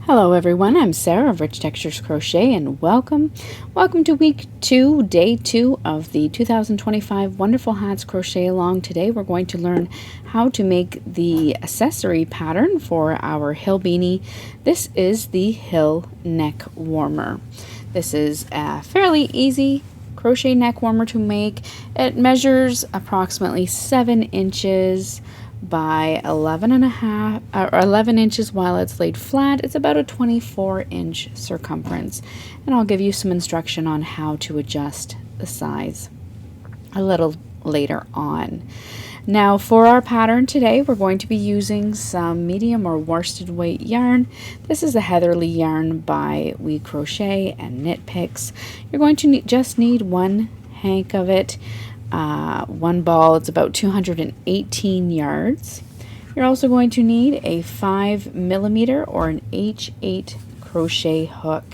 Hello everyone, I'm Sarah of Rich Textures Crochet and welcome to week 2, day 2 of the 2025 Wonderful Hats Crochet Along. Today we're going to learn how to make the accessory pattern for our Hill Beanie. This is the Hill neck warmer. This is a fairly easy crochet neck warmer to make. It measures approximately 7 inches by 11 inches while it's laid flat. It's about a 24-inch circumference, and I'll give you some instruction on how to adjust the size a little later on. Now for our pattern today, we're going to be using some medium or worsted weight yarn. This is a Heatherly yarn by We Crochet and Knit Picks. You're going to just need one hank of it. One ball. It's about 218 yards. You're also going to need a 5mm or an H8 crochet hook.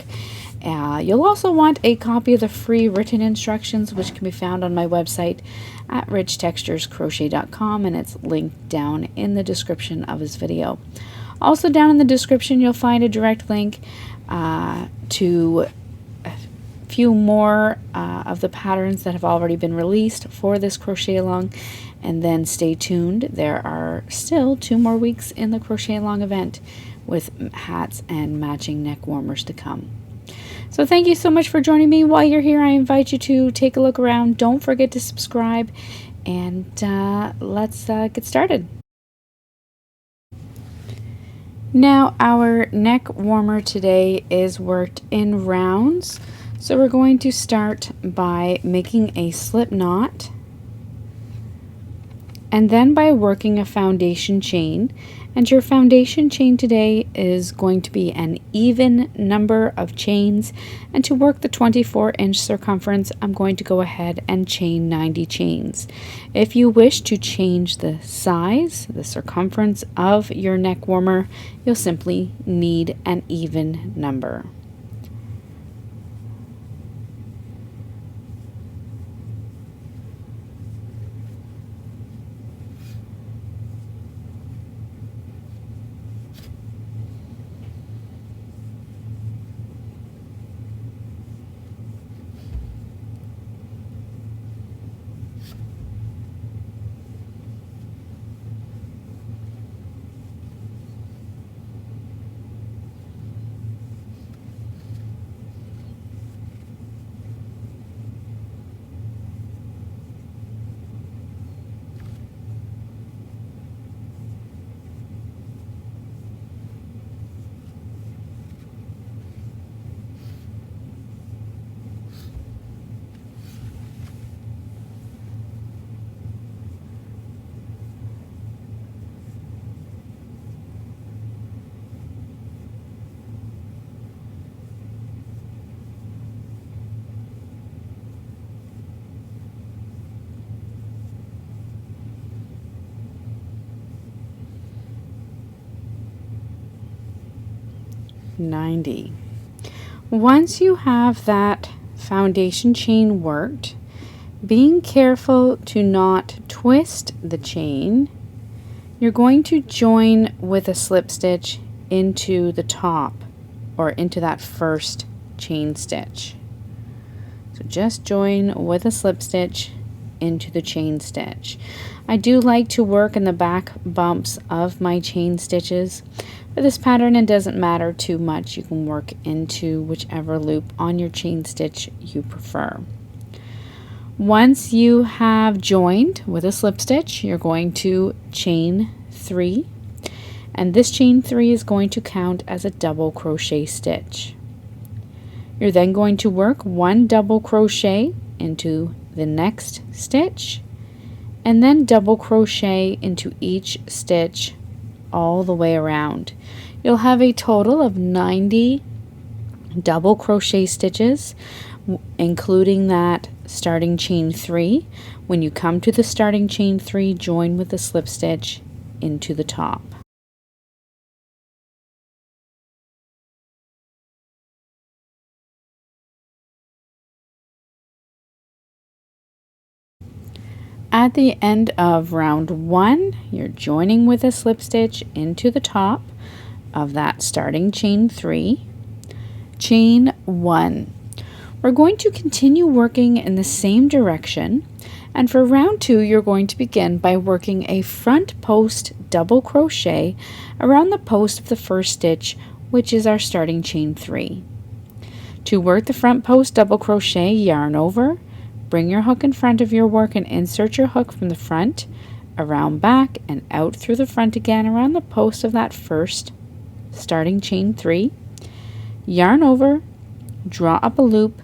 You'll also want a copy of the free written instructions, which can be found on my website at richtexturescrochet.com, and it's linked down in the description of this video. Also down in the description you'll find a direct link to few more of the patterns that have already been released for this crochet along, and then stay tuned. There are still 2 more weeks in the crochet along event with hats and matching neck warmers to come. So thank you so much for joining me. While you're here, I invite you to take a look around. Don't forget to subscribe, and let's get started. Now our neck warmer today is worked in rounds. So we're going to start by making a slip knot, and then by working a foundation chain. And your foundation chain today is going to be an even number of chains, and to work the 24-inch circumference I'm going to go ahead and chain 90 chains. If you wish to change the size, the circumference of your neck warmer, you'll simply need an even number. Once you have that foundation chain worked, being careful to not twist the chain, you're going to join with a slip stitch into the top, or into that first chain stitch. So just join with a slip stitch into the chain stitch. I do like to work in the back bumps of my chain stitches. For this pattern, it doesn't matter too much. You can work into whichever loop on your chain stitch you prefer. Once you have joined with a slip stitch, you're going to chain 3, and this chain 3 is going to count as a double crochet stitch. You're then going to work 1 double crochet into the next stitch, and then double crochet into each stitch all the way around. You'll have a total of 90 double crochet stitches, including that starting chain 3. When you come to the starting chain 3, join with a slip stitch into the top. At the end of round 1, you're joining with a slip stitch into the top of that starting chain 3, chain 1. We're going to continue working in the same direction, and for round 2 you're going to begin by working a front post double crochet around the post of the first stitch, which is our starting chain 3. To work the front post double crochet, yarn over, bring your hook in front of your work and insert your hook from the front, around back and out through the front again around the post of that first starting chain 3, yarn over, draw up a loop,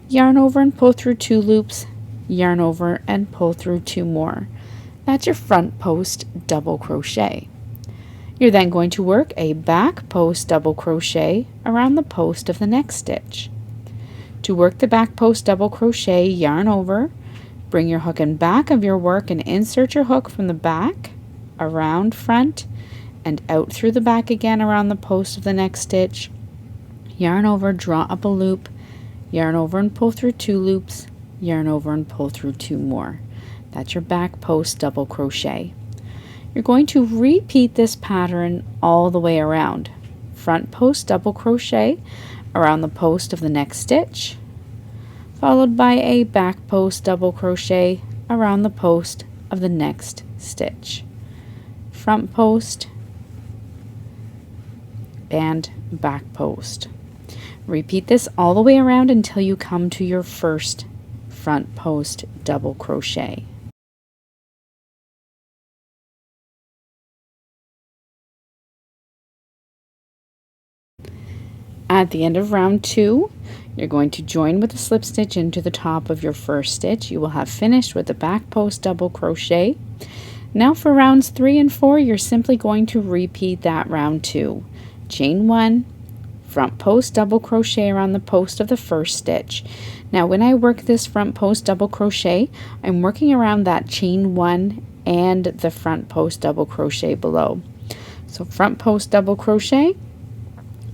yarn over and pull through 2 loops, yarn over and pull through 2 more. That's your front post double crochet. You're then going to work a back post double crochet around the post of the next stitch. To work the back post double crochet, yarn over, bring your hook in back of your work and insert your hook from the back, around front, and out through the back again around the post of the next stitch. Yarn over, draw up a loop, yarn over and pull through 2 loops, yarn over and pull through 2 more. That's your back post double crochet. You're going to repeat this pattern all the way around. Front post double crochet around the post of the next stitch, followed by a back post double crochet around the post of the next stitch. Front post and back post. Repeat this all the way around until you come to your first front post double crochet. At the end of round 2, you're going to join with a slip stitch into the top of your first stitch. You will have finished with the back post double crochet. Now for rounds 3 and 4, you're simply going to repeat that round 2. Chain 1, front post double crochet around the post of the first stitch. Now when I work this front post double crochet, I'm working around that chain 1 and the front post double crochet below. So front post double crochet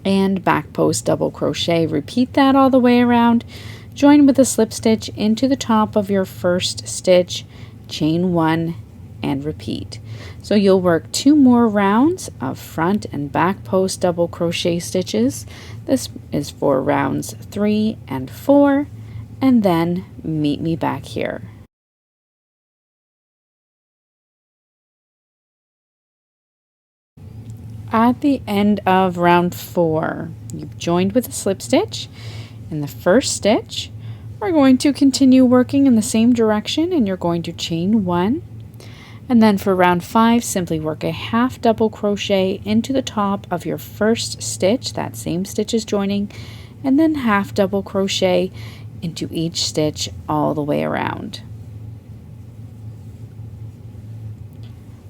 and back post double crochet. Repeat that all the way around. Join with a slip stitch into the top of your first stitch, chain 1, and repeat. So you'll work 2 more rounds of front and back post double crochet stitches. This is for rounds 3 and 4, and then meet me back here. At the end of round 4, you've joined with a slip stitch in the first stitch. We're going to continue working in the same direction, and you're going to chain 1. And then for round 5, simply work a half double crochet into the top of your first stitch, that same stitch is joining, and then half double crochet into each stitch all the way around.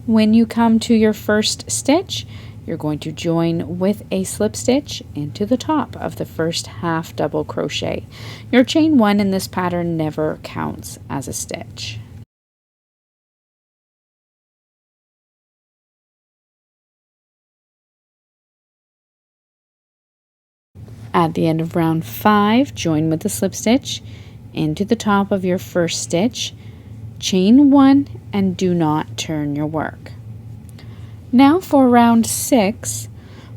When you come to your first stitch, you're going to join with a slip stitch into the top of the first half double crochet. Your chain 1 in this pattern never counts as a stitch. At the end of round 5, join with the slip stitch into the top of your first stitch, chain 1, and do not turn your work. Now for round 6,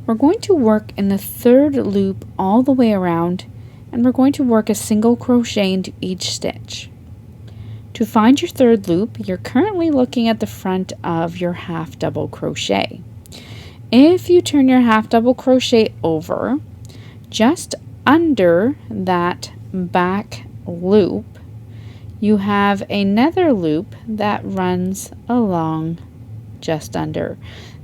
we're going to work in the 3rd loop all the way around, and we're going to work a single crochet into each stitch. To find your 3rd loop, you're currently looking at the front of your half double crochet. If you turn your half double crochet over, just under that back loop, you have another loop that runs along just under.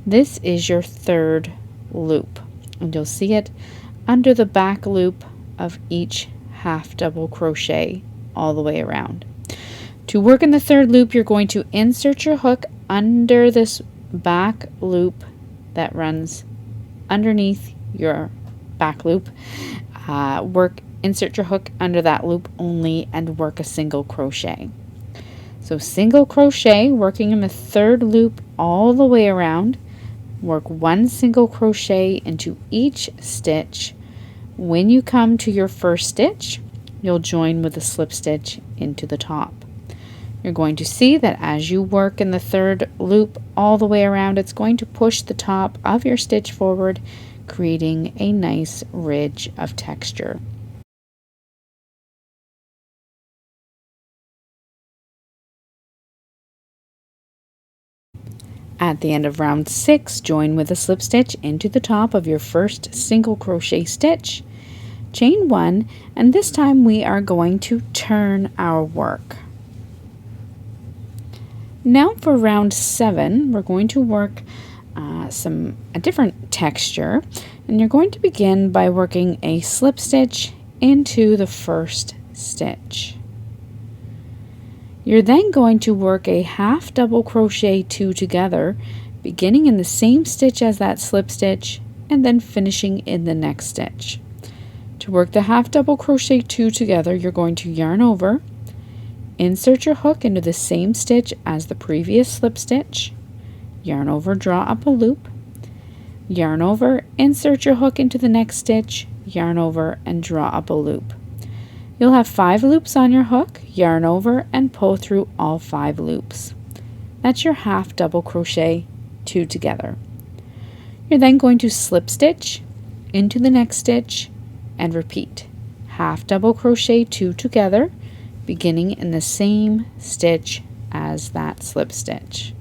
This is your 3rd loop, and you'll see it under the back loop of each half double crochet all the way around. To work in the 3rd loop, you're going to insert your hook under this back loop that runs underneath your back loop. Insert your hook under that loop only and work a single crochet. So single crochet, working in the 3rd loop all the way around. Work 1 single crochet into each stitch. When you come to your first stitch, you'll join with a slip stitch into the top. You're going to see that as you work in the third loop all the way around, it's going to push the top of your stitch forward, creating a nice ridge of texture. At the end of round 6, join with a slip stitch into the top of your first single crochet stitch, chain 1, and this time we are going to turn our work. Now for round 7, we're going to work a different texture, and you're going to begin by working a slip stitch into the first stitch. You're then going to work a half double crochet 2 together, beginning in the same stitch as that slip stitch and then finishing in the next stitch. To work the half double crochet 2 together, you're going to yarn over, insert your hook into the same stitch as the previous slip stitch, yarn over, draw up a loop, yarn over, insert your hook into the next stitch, yarn over, and draw up a loop. You'll have 5 loops on your hook, yarn over, and pull through all 5 loops. That's your half double crochet 2 together. You're then going to slip stitch into the next stitch and repeat. Half double crochet 2 together, beginning in the same stitch as that slip stitch.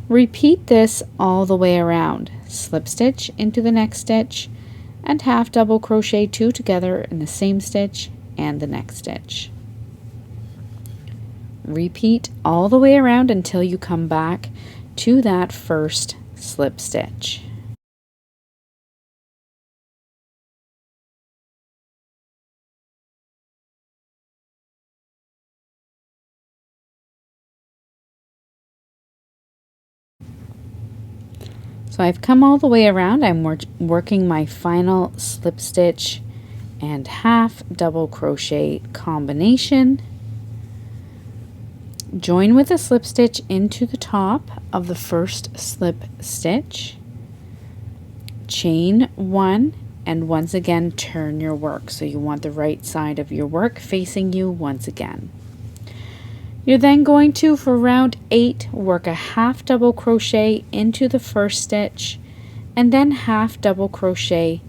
Repeat this all the way around. Slip stitch into the next stitch and half double crochet 2 together in the same stitch and the next stitch. Repeat all the way around until you come back to that first slip stitch. So I've come all the way around. I'm working my final slip stitch and half double crochet combination. Join with a slip stitch into the top of the first slip stitch, chain 1, and once again turn your work. So you want the right side of your work facing you once again. You're then going to, for round 8, work a half double crochet into the first stitch and then half double crochet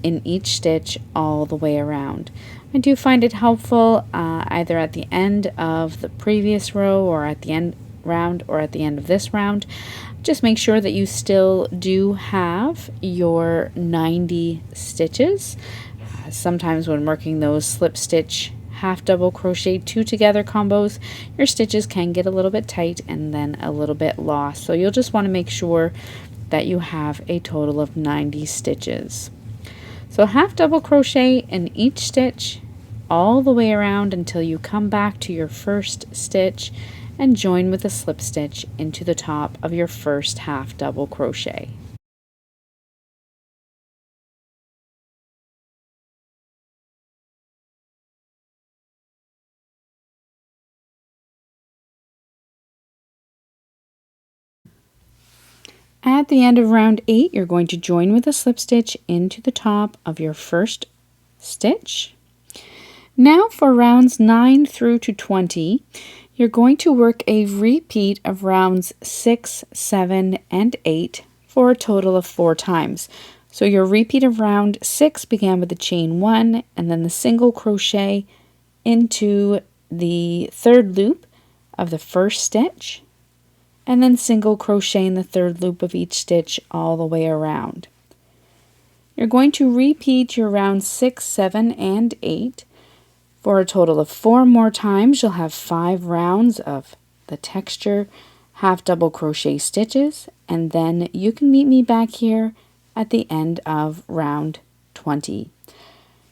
in each stitch all the way around. I do find it helpful either at the end of the previous row or at the end round or at the end of this round. Just make sure that you still do have your 90 stitches. Sometimes when working those slip stitch half double crochet 2 together combos, your stitches can get a little bit tight and then a little bit lost. So you'll just want to make sure that you have a total of 90 stitches. So half double crochet in each stitch all the way around until you come back to your first stitch and join with a slip stitch into the top of your first half double crochet. At the end of round 8, you're going to join with a slip stitch into the top of your first stitch. Now for rounds 9 through to 20, you're going to work a repeat of rounds 6, 7, and 8 for a total of 4 times. So your repeat of round 6 began with the chain 1 and then the single crochet into the third loop of the first stitch, and then single crochet in the third loop of each stitch all the way around. You're going to repeat your rounds 6, 7, and 8 for a total of 4 more times. You'll have 5 rounds of the texture half double crochet stitches, and then you can meet me back here at the end of round 20.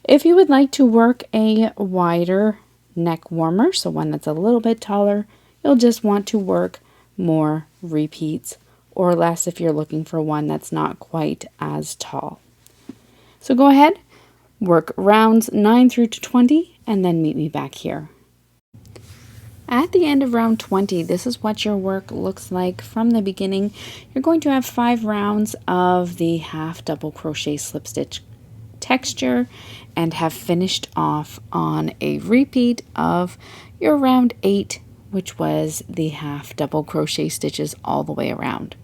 If you would like to work a wider neck warmer, so one that's a little bit taller, you'll just want to work more repeats or less if you're looking for one that's not quite as tall. So go ahead, work rounds 9 through to 20 and then meet me back here. At the end of round 20, this is what your work looks like from the beginning. You're going to have 5 rounds of the half double crochet slip stitch texture and have finished off on a repeat of your round 8 which was the half double crochet stitches all the way around.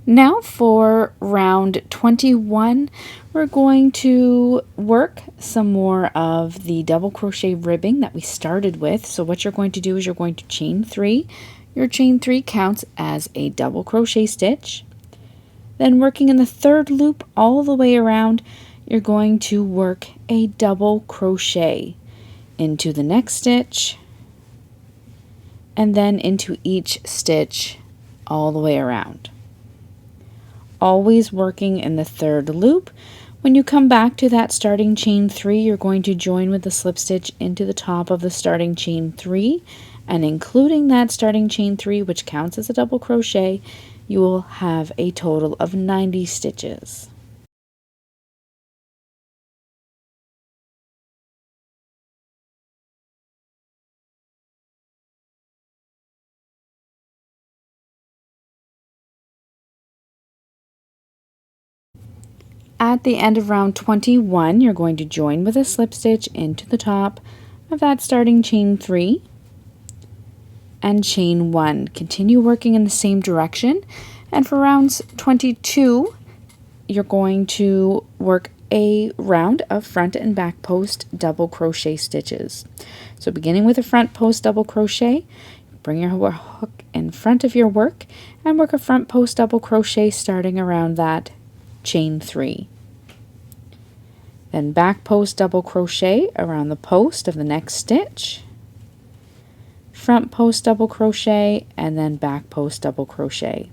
Now for round 21, we're going to work some more of the double crochet ribbing that we started with. So what you're going to do is you're going to chain 3. Your chain 3 counts as a double crochet stitch. Then working in the third loop all the way around, you're going to work a double crochet into the next stitch and then into each stitch all the way around. Always working in the third loop. When you come back to that starting chain 3, you're going to join with the slip stitch into the top of the starting chain 3, and including that starting chain 3, which counts as a double crochet, you will have a total of 90 stitches. At the end of round 21, you're going to join with a slip stitch into the top of that starting chain 3 and chain 1. Continue working in the same direction, and for rounds 22, you're going to work a round of front and back post double crochet stitches. So beginning with a front post double crochet, bring your hook in front of your work and work a front post double crochet starting around that chain 3. Then back post double crochet around the post of the next stitch, front post double crochet, and then back post double crochet.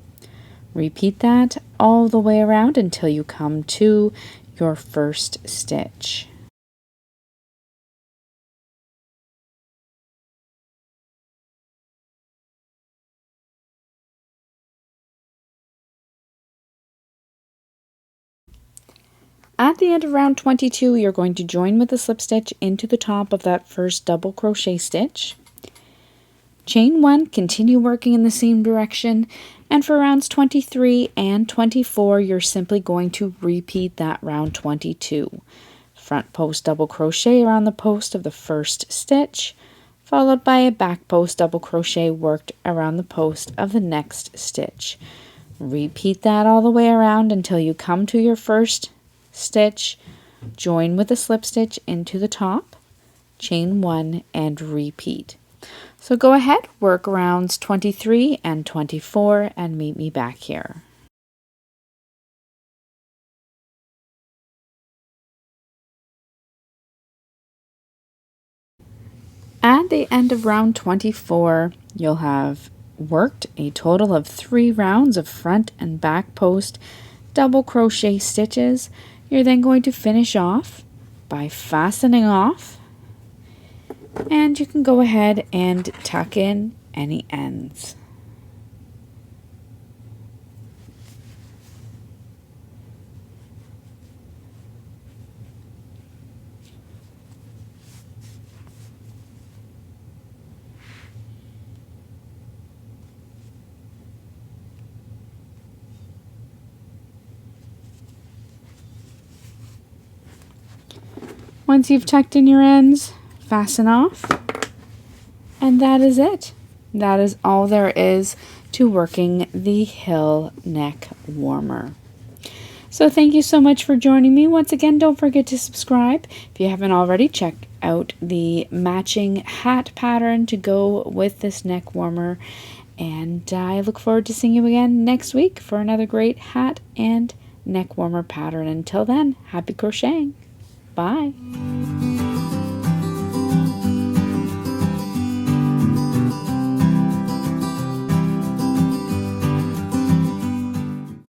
Repeat that all the way around until you come to your first stitch. At the end of round 22, you're going to join with the slip stitch into the top of that first double crochet stitch. Chain 1, continue working in the same direction, and for rounds 23 and 24, you're simply going to repeat that round 22. Front post double crochet around the post of the first stitch, followed by a back post double crochet worked around the post of the next stitch. Repeat that all the way around until you come to your first stitch, join with a slip stitch into the top, chain 1, and repeat. So go ahead, work rounds 23 and 24 and meet me back here. At the end of round 24, you'll have worked a total of 3 rounds of front and back post double crochet stitches. You're then going to finish off by fastening off, and you can go ahead and tuck in any ends. Once you've tucked in your ends, fasten off, and that is it. That is all there is to working the Hill neck warmer. So thank you so much for joining me. Once again, don't forget to subscribe. If you haven't already, check out the matching hat pattern to go with this neck warmer. And I look forward to seeing you again next week for another great hat and neck warmer pattern. Until then, happy crocheting. Bye.